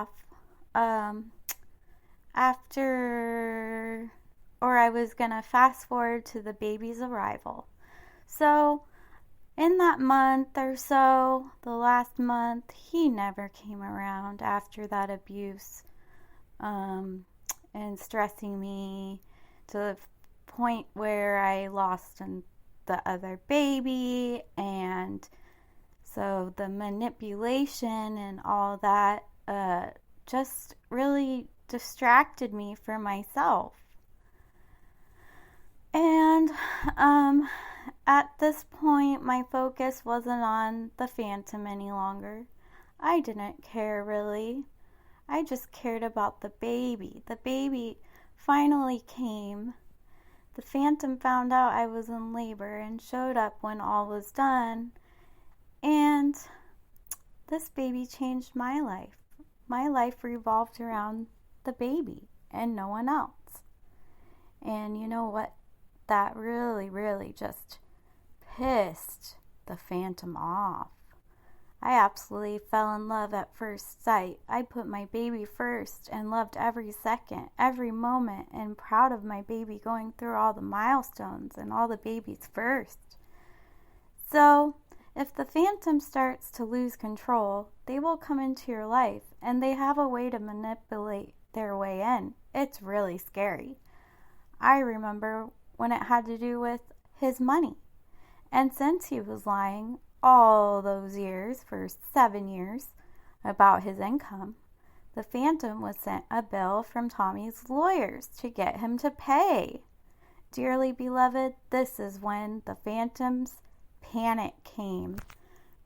off I was going to fast forward to the baby's arrival. So in that month or so, the last month, he never came around after that abuse and stressing me to the point where I lost the other baby. And so the manipulation and all that just really distracted me from myself. And at this point, my focus wasn't on the phantom any longer. I didn't care really. I just cared about the baby. The baby finally came. The phantom found out I was in labor and showed up when all was done. And this baby changed my life. My life revolved around the baby and no one else. And you know what? That really, really just pissed the phantom off. I absolutely fell in love at first sight. I put my baby first and loved every second, every moment, and proud of my baby going through all the milestones and all the babies first. So, if the phantom starts to lose control, they will come into your life and they have a way to manipulate their way in. It's really scary. I remember when it had to do with his money. And since he was lying all those years, for 7 years, about his income, the phantom was sent a bill from Tommy's lawyers to get him to pay. Dearly beloved, this is when the phantom's panic came.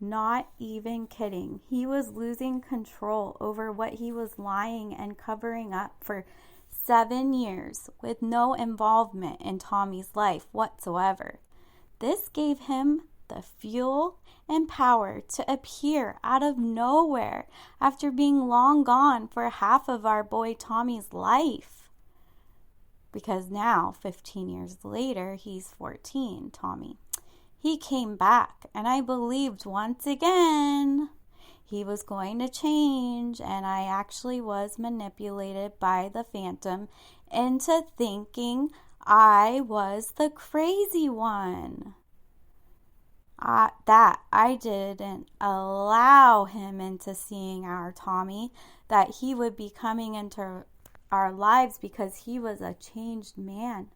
Not even kidding. He was losing control over what he was lying and covering up for 7 years with no involvement in Tommy's life whatsoever. This gave him the fuel and power to appear out of nowhere after being long gone for half of our boy Tommy's life. Because now, 15 years later, he's 14, Tommy. He came back, and I believed once again he was going to change, and I actually was manipulated by the phantom into thinking I was the crazy one. I didn't allow him into seeing our Tommy, that he would be coming into our lives because he was a changed man.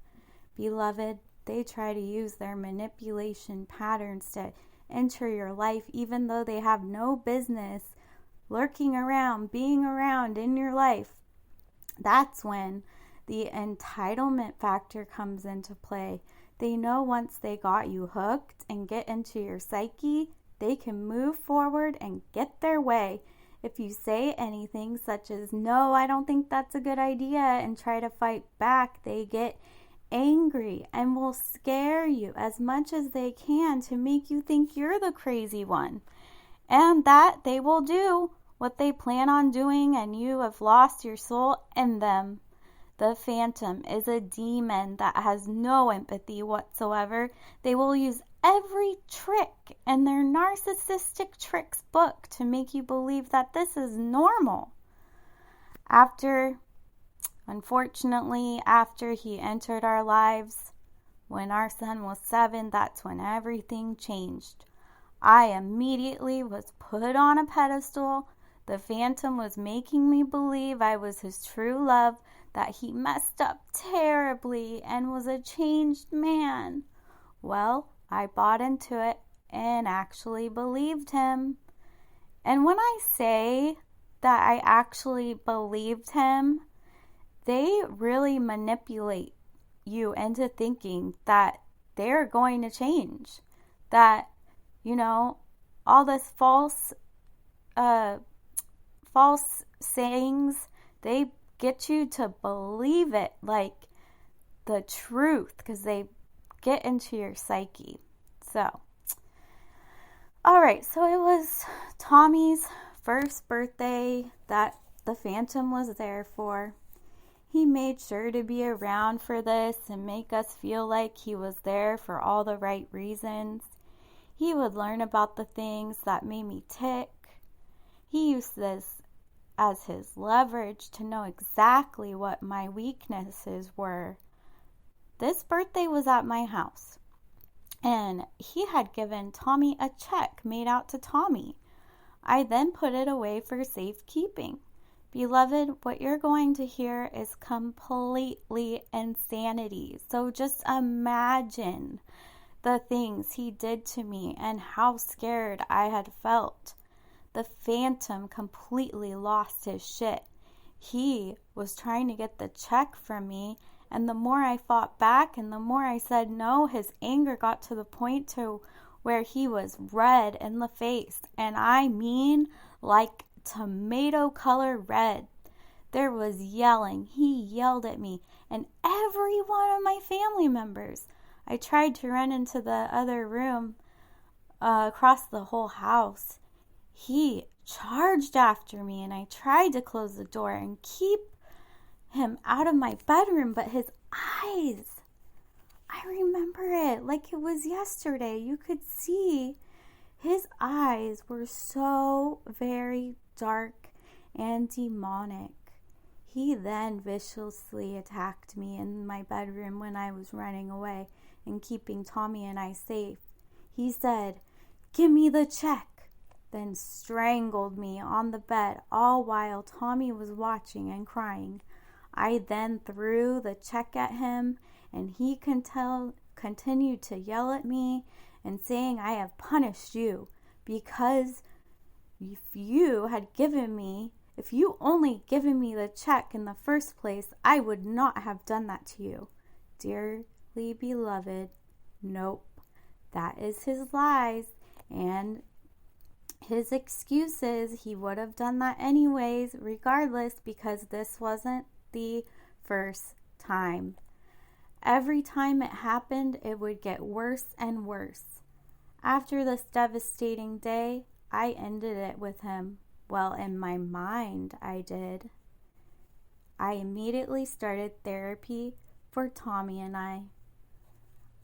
Beloved, they try to use their manipulation patterns to enter your life even though they have no business lurking around, being around in your life. That's when the entitlement factor comes into play. They know once they got you hooked and get into your psyche, they can move forward and get their way. If you say anything such as, "No, I don't think that's a good idea," and try to fight back, they get angry and will scare you as much as they can to make you think you're the crazy one. And that they will do what they plan on doing, and you have lost your soul in them. The phantom is a demon that has no empathy whatsoever. They will use every trick in their narcissistic tricks book to make you believe that this is normal. Unfortunately, after he entered our lives, when our son was 7, that's when everything changed. I immediately was put on a pedestal. The phantom was making me believe I was his true love, that he messed up terribly and was a changed man. Well, I bought into it and actually believed him. And when I say that I actually believed him, they really manipulate you into thinking that they're going to change. That, all this false sayings, they get you to believe it like the truth because they get into your psyche. So, alright, so it was Tommy's first birthday that the phantom was there for. He made sure to be around for this and make us feel like he was there for all the right reasons. He would learn about the things that made me tick. He used this as his leverage to know exactly what my weaknesses were. This birthday was at my house, and he had given Tommy a check made out to Tommy. I then put it away for safekeeping. Beloved, what you're going to hear is completely insanity. So just imagine the things he did to me and how scared I had felt. The phantom completely lost his shit. He was trying to get the check from me, and the more I fought back and the more I said no, his anger got to the point to where he was red in the face, and I mean like tomato color red. There was yelling. He yelled at me and every one of my family members. I tried to run into the other room across the whole house. He charged after me, and I tried to close the door and keep him out of my bedroom, but his eyes, I remember it like it was yesterday. You could see his eyes were so very dark and demonic. He then viciously attacked me in my bedroom when I was running away and keeping Tommy and I safe. He said, "Give me the check," then strangled me on the bed, all while Tommy was watching and crying. I then threw the check at him, and he continued to yell at me and saying, "I have punished you because if you only given me the check in the first place, I would not have done that to you." Dearly beloved, nope. That is his lies and his excuses. He would have done that anyways, regardless, because this wasn't the first time. Every time it happened, it would get worse and worse. After this devastating day, I ended it with him. Well, in my mind, I did. I immediately started therapy for Tommy and I.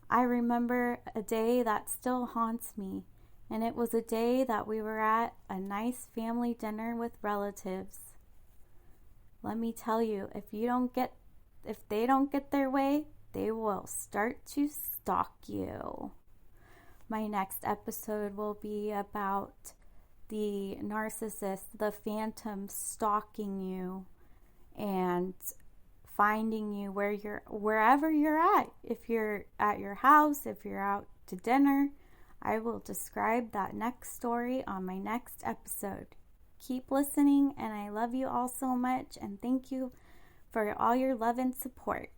I remember a day that still haunts me, and it was a day that we were at a nice family dinner with relatives. Let me tell you, if they don't get their way, they will start to stalk you. My next episode will be about the narcissist, the phantom stalking you and finding you wherever you're at. If you're at your house, if you're out to dinner, I will describe that next story on my next episode. Keep listening, and I love you all so much, and thank you for all your love and support.